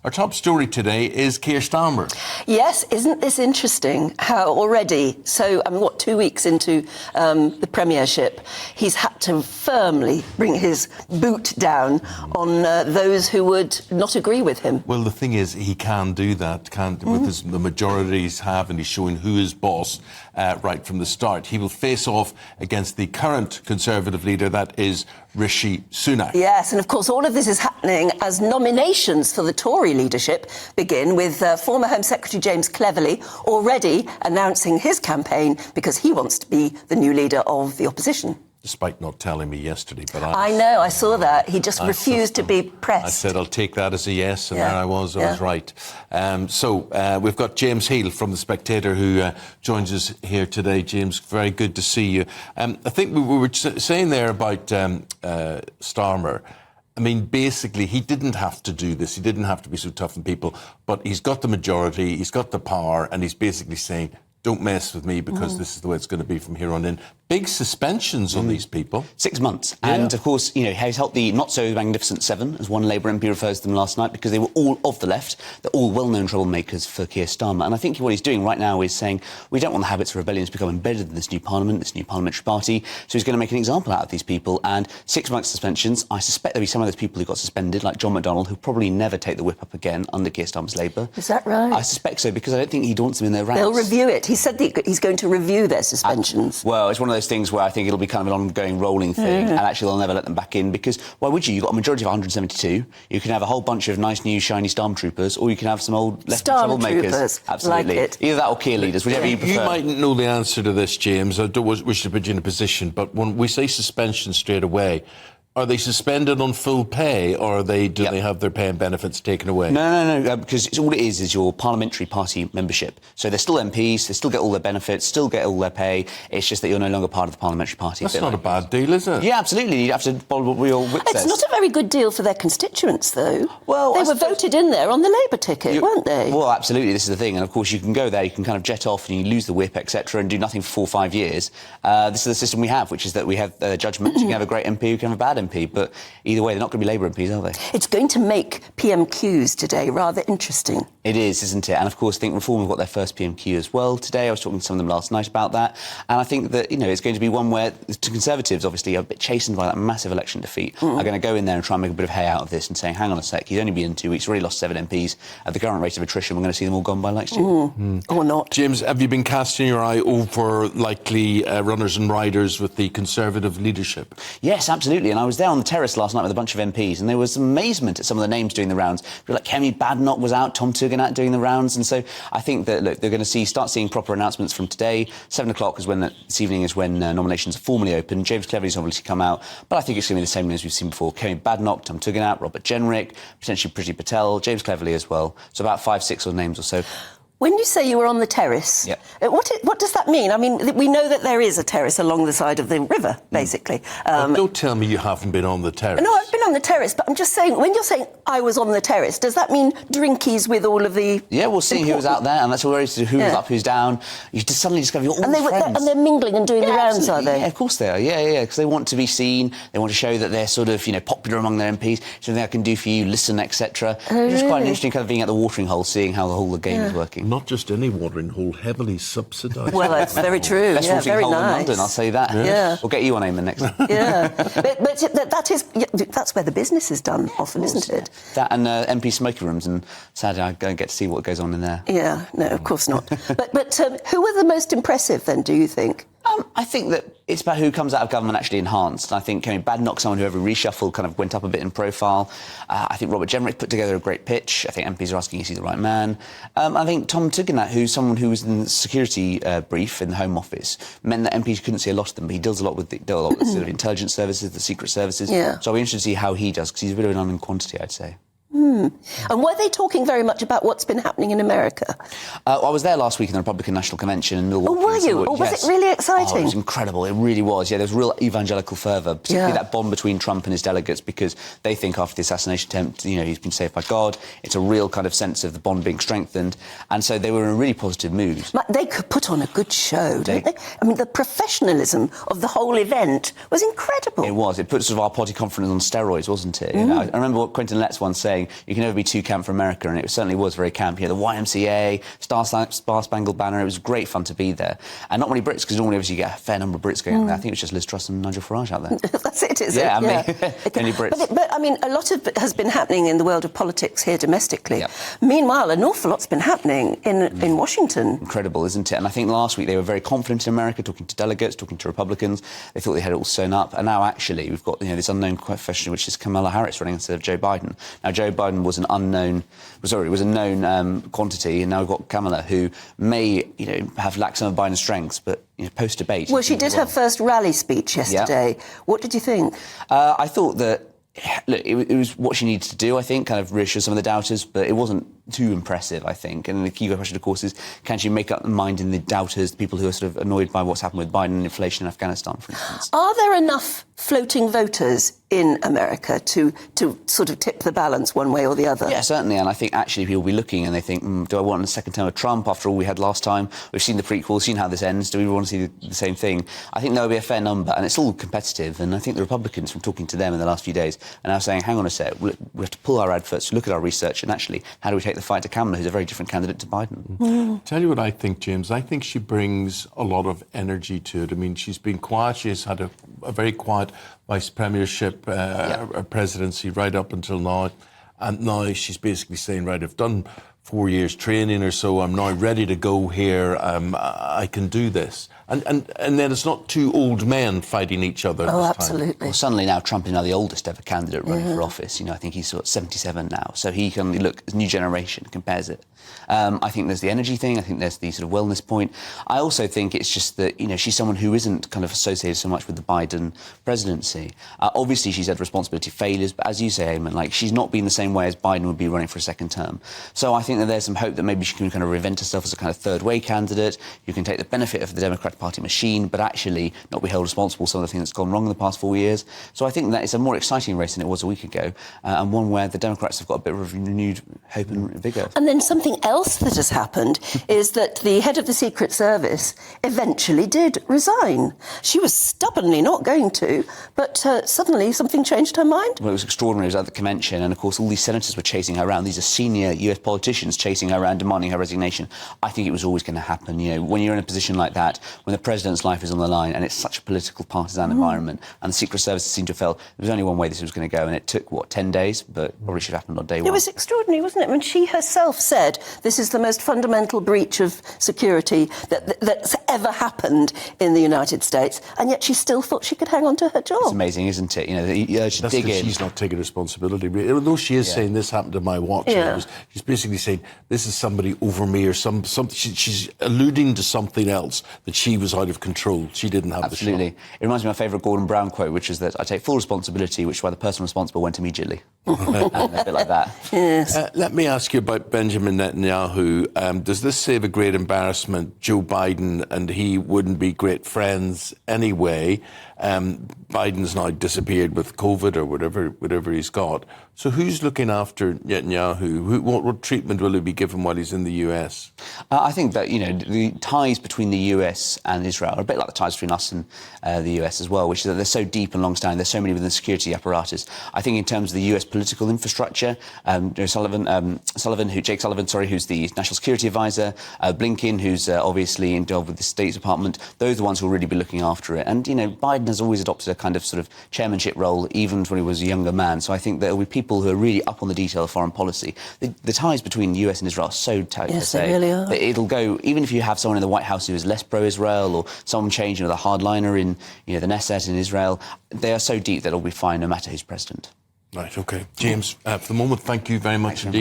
Our top story today is Keir Starmer. Yes, isn't this interesting how already, 2 weeks into the premiership, he's had to firmly bring his boot down on those who would not agree with him. Well, the thing is, he can do that, with the majorities have, and he's showing who is boss right from the start. He will face off against the current Conservative leader, that is Rishi Sunak. Yes, and of course all of this is happening as nominations for the Tory leadership begin, with former Home Secretary James Cleverly already announcing his campaign because he wants to be the new leader of the opposition. Despite not telling me yesterday, but I know, I saw that. He just refused to be pressed. I said, I'll take that as a yes, and there I was right. We've got James Heale from the Spectator who joins us here today. James, very good to see you. I think we were saying there about Starmer. I mean, basically, he didn't have to do this. He didn't have to be so tough on people, but he's got the majority, he's got the power, and he's basically saying, don't mess with me because this is the way it's going to be from here on in. Big suspensions on these people. 6 months. Yeah. And, of course, he's helped the not-so-magnificent seven, as one Labour MP refers to them last night, because they were all of the left. They're all well-known troublemakers for Keir Starmer. And I think what he's doing right now is saying, we don't want the habits of rebellion to become embedded in this new parliament, this new parliamentary party, so he's going to make an example out of these people. And 6 months suspensions, I suspect there'll be some of those people who got suspended, like John McDonnell, who'll probably never take the whip up again under Keir Starmer's Labour. Is that right? I suspect so, because I don't think he wants them in their ranks. They'll review it. He said he's going to review their suspensions. Well, it's one of those things where I think it'll be kind of an ongoing rolling thing, and actually they'll never let them back in, because why would you? You've got a majority of 172. You can have a whole bunch of nice, new, shiny Stormtroopers, or you can have some old left troublemakers. Like Absolutely. it. Either that or Keir leaders, whichever you prefer. You mightn't know the answer to this, James. I don't wish to put you in a position, but when we say suspension straight away, are they suspended on full pay, or do they have their pay and benefits taken away? No, because all it is your parliamentary party membership. So they're still MPs, they still get all their benefits, still get all their pay. It's just that you're no longer part of the parliamentary party. That's not a bad deal, is it? Yeah, absolutely. You have to follow what your whip says. It's not a very good deal for their constituents, though. Well, they were voted in there on the Labour ticket, weren't they? Well, absolutely. This is the thing. And, of course, you can go there, you can kind of jet off and you lose the whip, etc., and do nothing for 4 or 5 years. This is the system we have, which is that we have judgments. You can have a great MP, you can have a bad MP, but either way, they're not going to be Labour MPs, are they? It's going to make PMQs today rather interesting. It is, isn't it? And, of course, I think Reform have got their first PMQ as well today. I was talking to some of them last night about that. And I think that, it's going to be one where the Conservatives, obviously, are a bit chastened by that massive election defeat, are going to go in there and try and make a bit of hay out of this and saying, hang on a sec, he's only been in 2 weeks, already lost 7 MPs. At the current rate of attrition, we're going to see them all gone by next year. Or not. James, have you been casting your eye over likely runners and riders with the Conservative leadership? Yes, absolutely. And I was there on the terrace last night with a bunch of MPs, and there was some amazement at some of the names doing the rounds. People like Kemi Badenoch was out, Tom Tugendhat doing the rounds, and so I think that, look, they're going to start seeing proper announcements from today. 7 o'clock is this evening is when nominations are formally open. James Cleverly's obviously come out, but I think it's going to be the same names we've seen before. Kemi Badenoch, Tom Tugendhat, Robert Jenrick, potentially Priti Patel, James Cleverly as well. So about 5, 6 names or so. When you say you were on the terrace, what does that mean? I mean, we know that there is a terrace along the side of the river, basically. Don't tell me you haven't been on the terrace. No, I've been on the terrace, but I'm just saying, when you're saying I was on the terrace, does that mean drinkies with all of the... Yeah, we'll see who was out there, and that's all there is to who's up, who's down. You just suddenly discover you're all friends. And they're mingling and doing the rounds, are they? Yeah, of course they are. Yeah, because they want to be seen. They want to show that they're sort of, popular among their MPs. Something I can do for you, listen, etc. It's quite an interesting kind of being at the watering hole, seeing how the whole game is working. Not just any watering hole, heavily subsidised. Well, that's very true. Best watering very hole nice. in London, I'll say that. Yeah. We'll get you on Eamon next. Yeah, but that's where the business is done often, isn't it? That and MP smoking rooms, and sadly I don't get to see what goes on in there. Yeah, no, of course not. but who were the most impressive then, do you think? I think that it's about who comes out of government actually enhanced. And I think Kemi Badenoch, someone who every reshuffle kind of went up a bit in profile. I think Robert Jenrick put together a great pitch. I think MPs are asking, is he the right man? I think Tom Tugendhat, who's someone who was in the security brief in the Home Office, meant that MPs couldn't see a lot of them, but he deals a lot with sort of intelligence services, the secret services. Yeah. So I'll be interested to see how he does, because he's a bit of an unknown quantity, I'd say. And were they talking very much about what's been happening in America? I was there last week in the Republican National Convention in Milwaukee. Oh, were you? Was it really exciting? It was incredible. It really was. Yeah, there was real evangelical fervour, particularly that bond between Trump and his delegates, because they think after the assassination attempt, he's been saved by God. It's a real kind of sense of the bond being strengthened. And so they were in a really positive mood. They could put on a good show, don't they? I mean, the professionalism of the whole event was incredible. It was. It put sort of our party conference on steroids, wasn't it? I remember what Quentin Letts once saying, saying you can never be too camp for America, and it certainly was very camp. You know, the YMCA, Star Spangled Banner, it was great fun to be there. And not many Brits, because normally obviously you get a fair number of Brits going out there. I think it was just Liz Truss and Nigel Farage out there. That's it, is yeah, it? I mean, only Brits. But I mean, a lot of it has been happening in the world of politics here domestically. Yep. Meanwhile, an awful lot's been happening in Washington. Incredible, isn't it? And I think last week they were very confident in America, talking to delegates, talking to Republicans. They thought they had it all sewn up. And now, actually, we've got this unknown question, which is Kamala Harris running instead of Joe Biden. Now, Joe Biden was a known quantity, and now we've got Kamala, who may, have lacked some of Biden's strengths, but post-debate... Well, she did her first rally speech yesterday. Yeah. What did you think? I thought that... Look, it was what she needed to do, I think, kind of reassure some of the doubters, but it wasn't too impressive, I think. And the key question, of course, is can she make up the mind in the doubters, the people who are sort of annoyed by what's happened with Biden and inflation in Afghanistan, for instance? Are there enough floating voters in America to sort of tip the balance one way or the other? Yeah, certainly. And I think actually people will be looking and they think, do I want a second term of Trump after all we had last time? We've seen the prequel, seen how this ends. Do we want to see the same thing? I think there'll be a fair number, and it's all competitive. And I think the Republicans, from talking to them in the last few days, are now saying, hang on a sec, we have to pull our adverts, look at our research, and actually, how do we take the fight to Kamala, who's a very different candidate to Biden? Tell you what I think, James. I think she brings a lot of energy to it. I mean, she's been quiet. She's had a very quiet vice premiership presidency right up until now. And now she's basically saying, right, I've done 4 years training or so, I'm now ready to go here, I can do this. And then it's not two old men fighting each other. Oh, this absolutely. time. Well, suddenly now Trump is now the oldest ever candidate running for office. I think he's sort of 77 now. So he can look, as new generation compares it. I think there's the energy thing. I think there's the sort of wellness point. I also think it's just that, she's someone who isn't kind of associated so much with the Biden presidency. Obviously, she's had responsibility failures, but as you say, Eamon, she's not been the same way as Biden would be running for a second term. So I think that there's some hope that maybe she can kind of reinvent herself as a kind of third-way candidate. You can take the benefit of the Democratic Party machine, but actually not be held responsible for some of the things that's gone wrong in the past 4 years. So I think that it's a more exciting race than it was a week ago, and one where the Democrats have got a bit of renewed hope and vigour. And then something else that has happened is that the head of the Secret Service eventually did resign. She was stubbornly not going to, but suddenly something changed her mind. Well, it was extraordinary. It was at the convention, and of course all these senators were chasing her around. These are senior US politicians chasing her around, demanding her resignation. I think it was always going to happen. When you're in a position like that, when the president's life is on the line, and it's such a political partisan environment, and the Secret Service seemed to have felt there was only one way this was going to go, and it took, 10 days? But probably should have happened on day one. It was extraordinary, wasn't it? I mean, she herself said this is the most fundamental breach of security that's ever happened in the United States, and yet she still thought she could hang on to her job. It's amazing, isn't it? The urge to That's dig in. she's not taking responsibility. Although she is saying this happened to my watch, she's basically saying this is somebody over me or she's alluding to something else, that she was out of control. She didn't have the shot. Absolutely. It reminds me of my favourite Gordon Brown quote, which is that I take full responsibility, which is why the person responsible went immediately. A bit like that. Yes. Let me ask you about Benjamin Netanyahu. Does this save a great embarrassment? Joe Biden and he wouldn't be great friends anyway. Biden's now disappeared with COVID or whatever he's got. So who's looking after Netanyahu? What treatment will he be given while he's in the US? I think that, the ties between the US and Israel are a bit like the ties between us and the US as well, which is that they're so deep and long-standing. There's so many within the security apparatus. I think in terms of the US political infrastructure, Jake Sullivan, who's the National Security Advisor, Blinken, who's obviously involved with the State Department, those are the ones who will really be looking after it. And, Biden has always adopted a kind of sort of chairmanship role, even when he was a younger man. So I think there will be people who are really up on the detail of foreign policy. The ties between the US and Israel are so tight. Yes, they really are. It'll go, even if you have someone in the White House who is less pro-Israel, or someone changing with a hardliner in, the Knesset in Israel, they are so deep that it'll be fine no matter who's president. Right, OK. James, for the moment, thank you very much indeed.